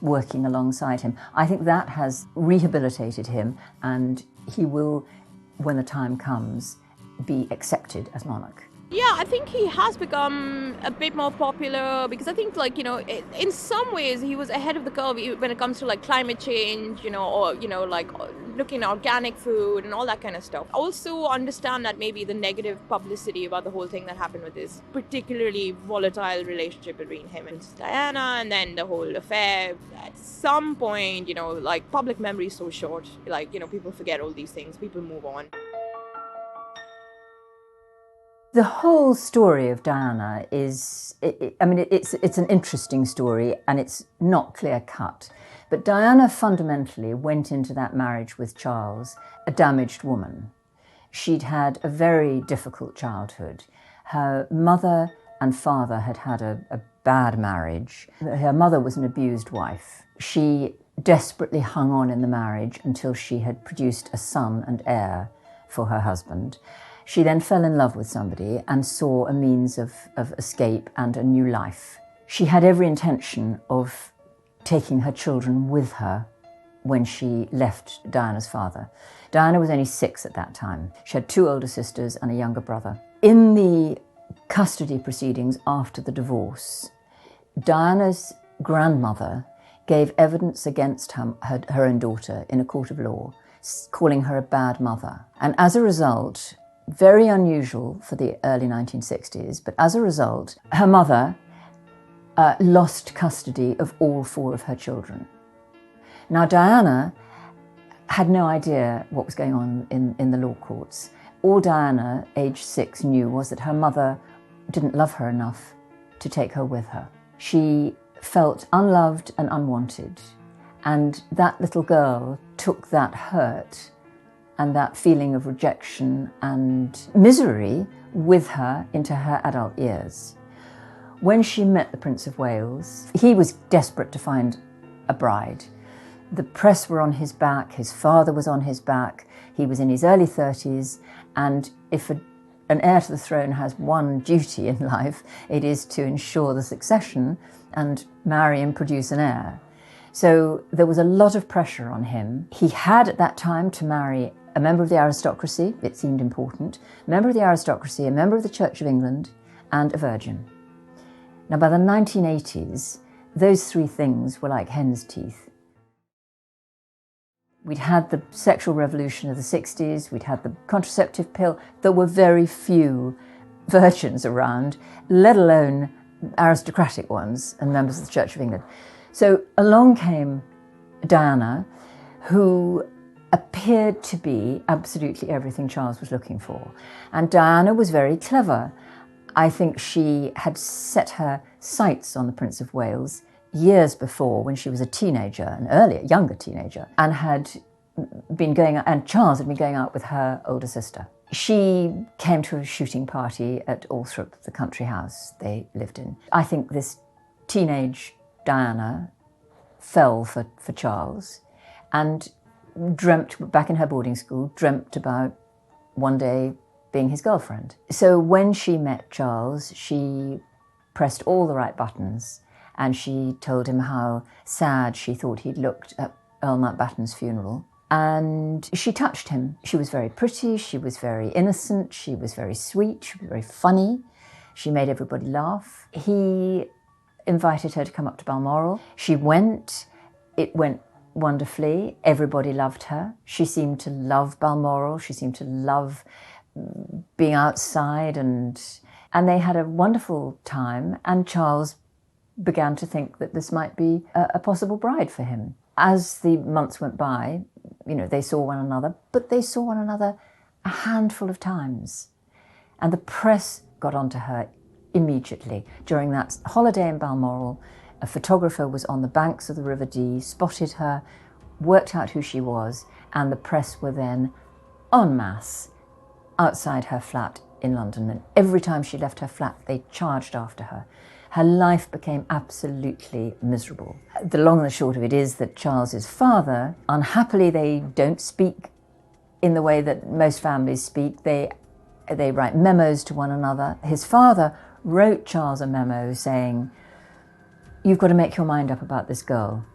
working alongside him. I think that has rehabilitated him, and he will, when the time comes, be accepted as monarch. Yeah, I think he has become a bit more popular because I think, like, in some ways he was ahead of the curve when it comes to like climate change, or like looking at organic food and all that kind of stuff. Also understand that maybe the negative publicity about the whole thing that happened with this particularly volatile relationship between him and Diana, and then the whole affair. At some point, like public memory is so short, like, people forget all these things, people move on. The whole story of Diana is, it's an interesting story and it's not clear-cut. But Diana fundamentally went into that marriage with Charles a damaged woman. She'd had a very difficult childhood. Her mother and father had had a bad marriage. Her mother was an abused wife. She desperately hung on in the marriage until she had produced a son and heir for her husband. She then fell in love with somebody and saw a means of escape and a new life. She had every intention of taking her children with her when she left Diana's father. Diana was only 6 at that time. She had 2 older sisters and a younger brother. In the custody proceedings after the divorce, Diana's grandmother gave evidence against her own daughter in a court of law, calling her a bad mother. And as a result, very unusual for the early 1960s, but as a result, her mother lost custody of all 4 of her children. Now, Diana had no idea what was going on in the law courts. All Diana, age 6, knew was that her mother didn't love her enough to take her with her. She felt unloved and unwanted, and that little girl took that hurt and that feeling of rejection and misery with her into her adult years. When she met the Prince of Wales, he was desperate to find a bride. The press were on his back, his father was on his back, he was in his early 30s, and if a An heir to the throne has one duty in life. It is to ensure the succession and marry and produce an heir. So there was a lot of pressure on him. He had at that time to marry a member of the aristocracy, it seemed important, a member of the aristocracy, a member of the Church of England, and a virgin. Now by the 1980s, those three things were like hen's teeth. We'd had the sexual revolution of the 60s, we'd had the contraceptive pill. There were very few virgins around, let alone aristocratic ones and members of the Church of England. So along came Diana, who appeared to be absolutely everything Charles was looking for. And Diana was very clever. I think she had set her sights on the Prince of Wales years before, when she was a teenager, an earlier, younger teenager, and Charles had been going out with her older sister. She came to a shooting party at Althorp, the country house they lived in. I think this teenage Diana fell for Charles and dreamt, back in her boarding school, dreamt about one day being his girlfriend. So when she met Charles, she pressed all the right buttons and she told him how sad she thought he'd looked at Earl Mountbatten's funeral. And she touched him. She was very pretty, she was very innocent, she was very sweet, she was very funny. She made everybody laugh. He invited her to come up to Balmoral. She went. It went wonderfully. Everybody loved her. She seemed to love Balmoral. She seemed to love being outside, and they had a wonderful time, and Charles began to think that this might be a possible bride for him. As the months went by, they saw one another, but they saw one another a handful of times. And the press got onto her immediately. During that holiday in Balmoral, a photographer was on the banks of the River Dee, spotted her, worked out who she was, and the press were then en masse outside her flat in London. And every time she left her flat, they charged after her. Her life became absolutely miserable. The long and the short of it is that Charles's father, unhappily, they don't speak in the way that most families speak. They write memos to one another. His father wrote Charles a memo saying, "You've got to make your mind up about this girl.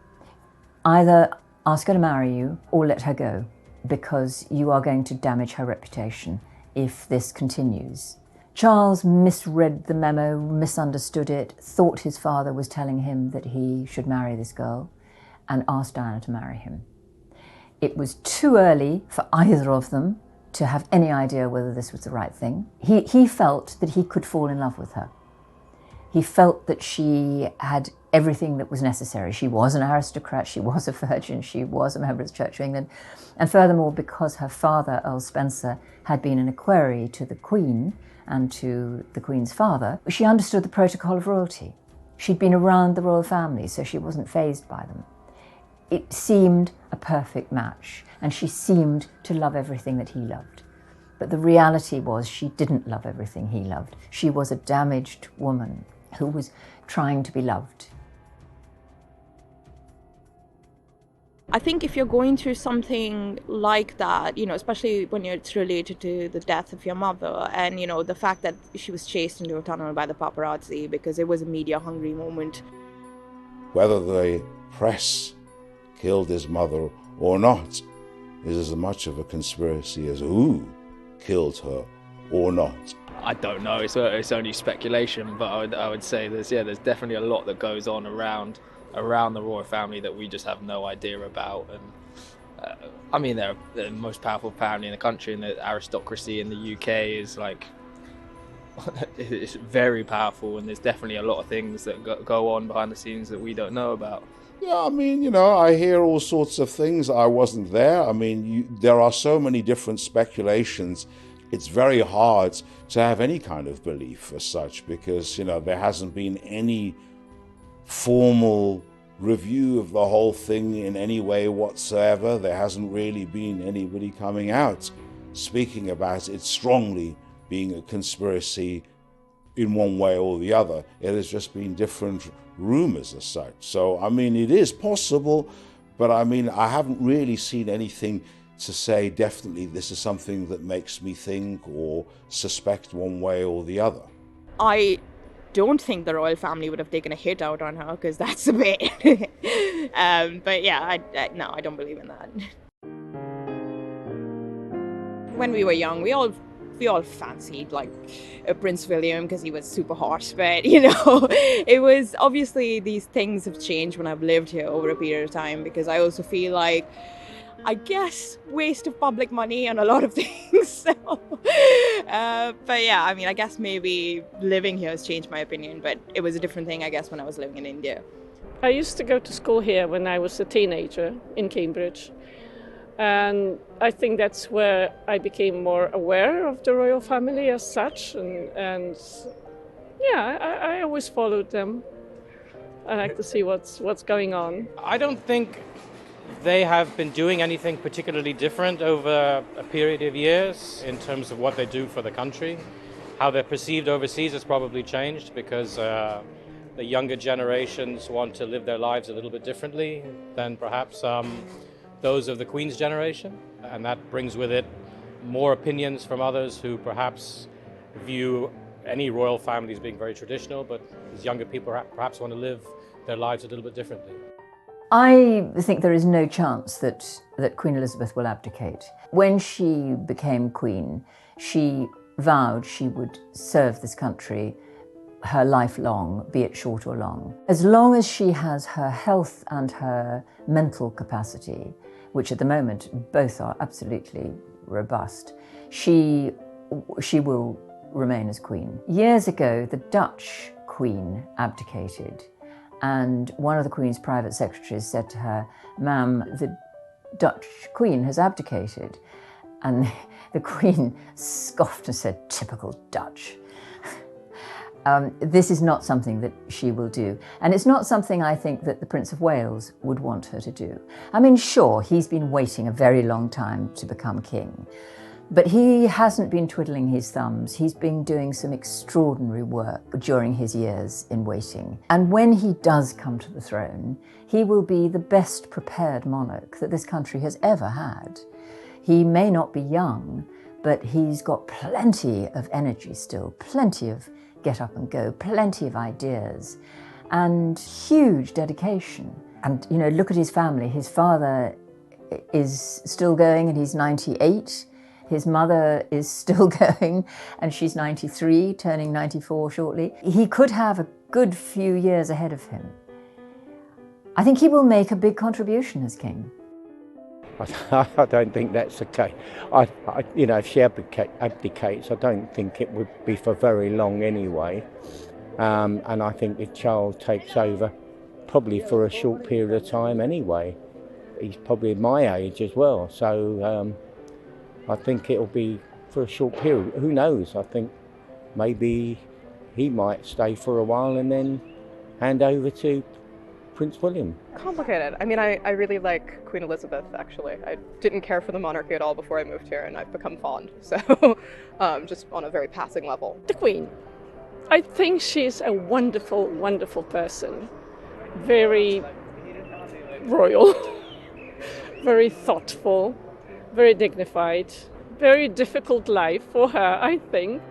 Either ask her to marry you or let her go, because you are going to damage her reputation if this continues." Charles misread the memo, misunderstood it, thought his father was telling him that he should marry this girl, and asked Diana to marry him. It was too early for either of them to have any idea whether this was the right thing. He felt that he could fall in love with her. He felt that she had everything that was necessary. She was an aristocrat, she was a virgin, she was a member of the Church of England. And furthermore, because her father, Earl Spencer, had been an equerry to the Queen and to the Queen's father, she understood the protocol of royalty. She'd been around the royal family, so she wasn't fazed by them. It seemed a perfect match, and she seemed to love everything that he loved. But the reality was she didn't love everything he loved. She was a damaged woman who was trying to be loved. I think if you're going through something like that, especially when it's related to the death of your mother and, the fact that she was chased into a tunnel by the paparazzi because it was a media-hungry moment. Whether the press killed his mother or not is as much of a conspiracy as who killed her or not. I don't know, it's only speculation, but I would say there's definitely a lot that goes on around the royal family that we just have no idea about. And they're the most powerful family in the country, and the aristocracy in the UK is it's very powerful, and there's definitely a lot of things that go on behind the scenes that we don't know about. Yeah, I hear all sorts of things. I wasn't there. There are so many different speculations. It's very hard to have any kind of belief as such, because, there hasn't been any formal review of the whole thing in any way whatsoever. There hasn't really been anybody coming out speaking about it strongly being a conspiracy in one way or the other. It has just been different rumors as such. So, it is possible, but I haven't really seen anything to say definitely this is something that makes me think or suspect one way or the other. I don't think the royal family would have taken a hit out on her, because that's a bit. But yeah, no, I don't believe in that. When we were young, we all fancied like Prince William because he was super hot, but it was obviously these things have changed when I've lived here over a period of time, because I also feel like, I guess, waste of public money on a lot of things. So, but yeah, I mean, I guess maybe living here has changed my opinion, but it was a different thing, I guess, when I was living in India. I used to go to school here when I was a teenager in Cambridge. And I think that's where I became more aware of the royal family as such. And yeah, I always followed them. I like to see what's going on. I don't think they have been doing anything particularly different over a period of years in terms of what they do for the country. How they're perceived overseas has probably changed because the younger generations want to live their lives a little bit differently than perhaps those of the Queen's generation, and that brings with it more opinions from others who perhaps view any royal family as being very traditional, but these younger people perhaps want to live their lives a little bit differently. I think there is no chance that Queen Elizabeth will abdicate. When she became Queen, she vowed she would serve this country her life long, be it short or long. As long as she has her health and her mental capacity, which at the moment both are absolutely robust, she will remain as Queen. Years ago, the Dutch Queen abdicated, and one of the Queen's private secretaries said to her, "Ma'am, the Dutch Queen has abdicated." And the Queen scoffed and said, "Typical Dutch." This is not something that she will do. And it's not something I think that the Prince of Wales would want her to do. I mean, sure, he's been waiting a very long time to become king, but he hasn't been twiddling his thumbs. He's been doing some extraordinary work during his years in waiting. And when he does come to the throne, he will be the best prepared monarch that this country has ever had. He may not be young, but he's got plenty of energy still, plenty of get up and go, plenty of ideas, and huge dedication. And, look at his family. His father is still going and he's 98. His mother is still going and she's 93, turning 94 shortly. He could have a good few years ahead of him. I think he will make a big contribution as king. I don't think that's the case. If she abdicates, I don't think it would be for very long anyway. And I think if Charles takes over, probably for a short period of time anyway. He's probably my age as well, so I think it'll be for a short period. Who knows? I think maybe he might stay for a while and then hand over to Prince William. Complicated. I mean, I really like Queen Elizabeth, actually. I didn't care for the monarchy at all before I moved here, and I've become fond. So, just on a very passing level. The Queen. I think she's a wonderful, wonderful person. Very royal, very thoughtful, very dignified, very difficult life for her, I think.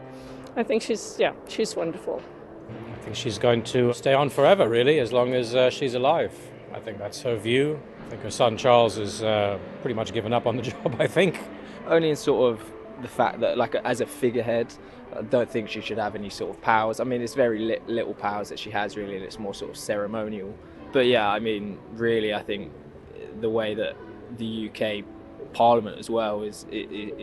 I think she's wonderful. I think she's going to stay on forever, really, as long as she's alive. I think that's her view. I think her son Charles has pretty much given up on the job, I think. Only in sort of the fact that, like, as a figurehead, I don't think she should have any sort of powers. I mean, it's very little powers that she has, really, and it's more sort of ceremonial. But yeah, I mean, really, I think the way that the UK Parliament as well is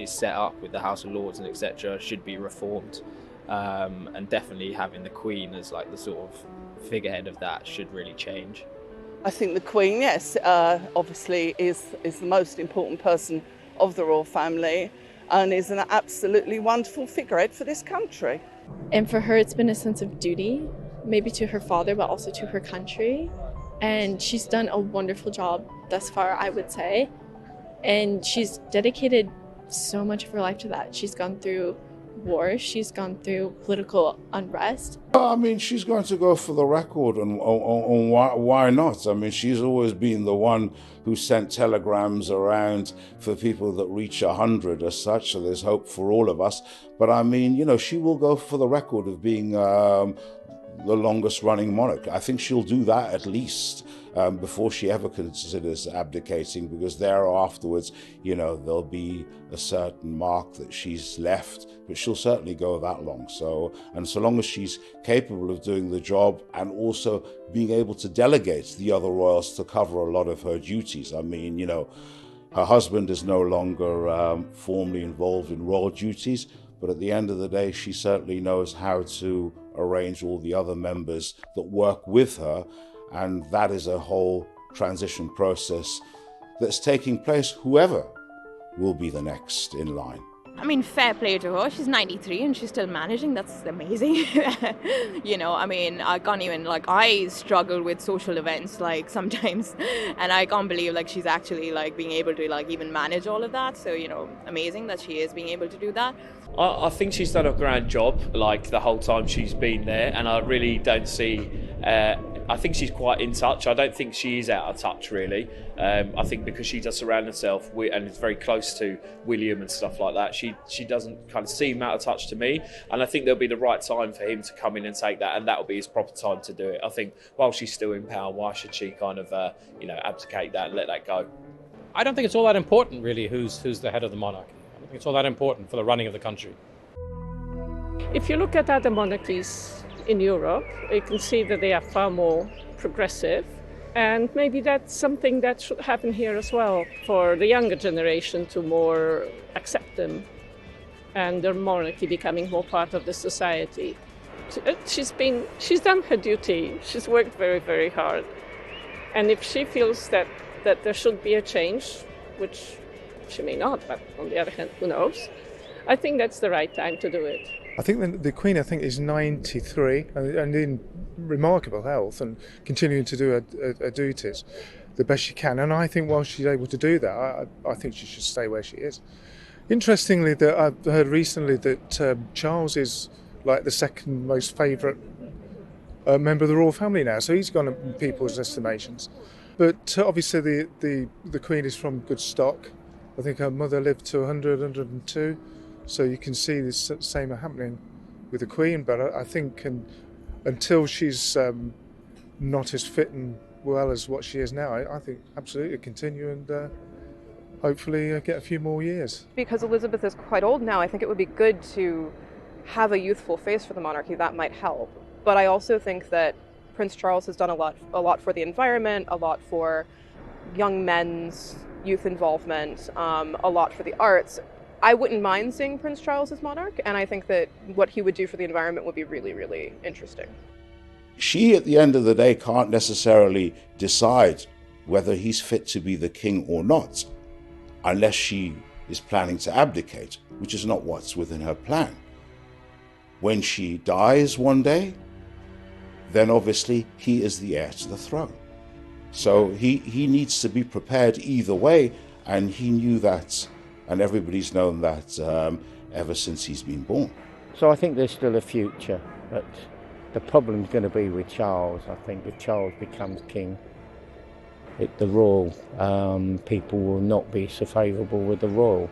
set up with the House of Lords and etc. should be reformed. And definitely having the Queen as like the sort of figurehead of that should really change. I think the Queen, yes, obviously is the most important person of the royal family and is an absolutely wonderful figurehead for this country. And for her, it's been a sense of duty, maybe to her father, but also to her country. And she's done a wonderful job thus far, I would say. And she's dedicated so much of her life to that. She's gone through war. She's gone through political unrest. I mean, she's going to go for the record, and why not? I mean, she's always been the one who sent telegrams around for people that reach 100 as such, so there's hope for all of us. But I mean, you know, she will go for the record of being the longest running monarch. I think she'll do that at least before she ever considers abdicating, because there afterwards, you know, there'll be a certain mark that she's left, but she'll certainly go that long. So long as she's capable of doing the job and also being able to delegate the other royals to cover a lot of her duties. I mean, you know, her husband is no longer formally involved in royal duties, but at the end of the day, she certainly knows how to arrange all the other members that work with her, and that is a whole transition process that's taking place, whoever will be the next in line. I mean, fair play to her. She's 93 and she's still managing. That's amazing. You know, I mean, I can't even, like, I struggle with social events, like, sometimes, and I can't believe, like, she's actually, like, being able to, like, even manage all of that. So, you know, amazing that she is being able to do that. I think she's done a grand job, like, the whole time she's been there, and I really don't see... I think she's quite in touch. I don't think she is out of touch, really. I think because she does surround herself with, and is very close to William and stuff like that, she doesn't kind of seem out of touch to me. And I think there'll be the right time for him to come in and take that, and that'll be his proper time to do it. I think while she's still in power, why should she kind of, abdicate that and let that go? I don't think it's all that important, really, who's the head of the monarchy. I don't think it's all that important for the running of the country. If you look at other monarchies in Europe, you can see that they are far more progressive, and maybe that's something that should happen here as well, for the younger generation to more accept them and their monarchy becoming more part of the society. She's done her duty. She's worked very, very hard, and if she feels that there should be a change, which she may not, but on the other hand, who knows, I think that's the right time to do it. I think the Queen, is 93 and in remarkable health and continuing to do her duties the best she can. And I think while she's able to do that, I think she should stay where she is. Interestingly, that I've heard recently that Charles is like the second most favourite member of the royal family now, so he's gone up in people's estimations. But obviously the Queen is from good stock. I think her mother lived to 100, 102. So you can see the same happening with the Queen, but I think until she's not as fit and well as what she is now, I think absolutely continue and hopefully get a few more years. Because Elizabeth is quite old now, I think it would be good to have a youthful face for the monarchy. That might help. But I also think that Prince Charles has done a lot for the environment, a lot for young men's youth involvement, a lot for the arts. I wouldn't mind seeing Prince Charles as monarch, and I think that what he would do for the environment would be really, really interesting. She, at the end of the day, can't necessarily decide whether he's fit to be the king or not, unless she is planning to abdicate, which is not what's within her plan. When she dies one day, then obviously he is the heir to the throne. So he needs to be prepared either way, and he knew that. And everybody's known that ever since he's been born. So I think there's still a future, but the problem's going to be with Charles. I think if Charles becomes king, the royal people will not be so favourable with the royal.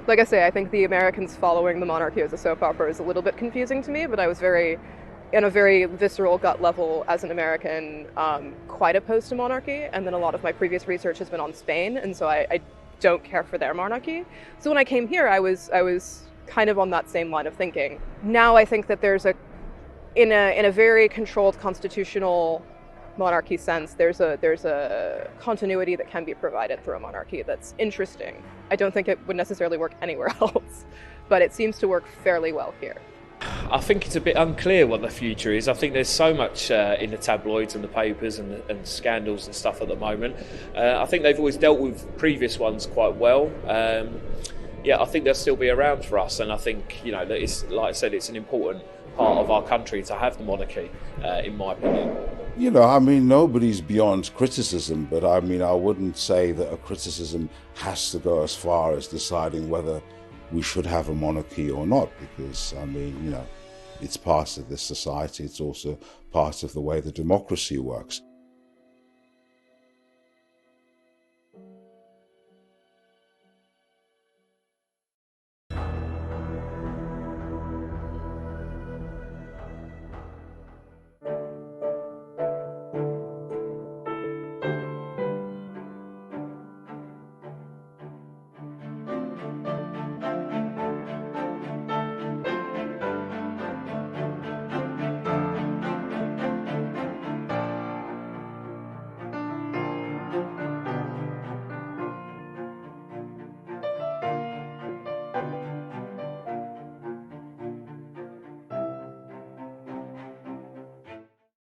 Like I say, I think the Americans following the monarchy as a soap opera is a little bit confusing to me, but I was in a very visceral gut level as an American, quite opposed to monarchy. And then a lot of my previous research has been on Spain, and so I don't care for their monarchy. So when I came here, I was kind of on that same line of thinking. Now I think that there's in a very controlled constitutional monarchy sense, there's a continuity that can be provided through a monarchy that's interesting. I don't think it would necessarily work anywhere else, but it seems to work fairly well here. I think it's a bit unclear what the future is. I think there's so much in the tabloids and the papers and scandals and stuff at the moment. I think they've always dealt with previous ones quite well. I think they'll still be around for us, and I think that it's, like I said, it's an important part of our country to have the monarchy, in my opinion. Nobody's beyond criticism, but I wouldn't say that a criticism has to go as far as deciding whether we should have a monarchy or not, because, I mean, you know, it's part of this society. It's also part of the way the democracy works.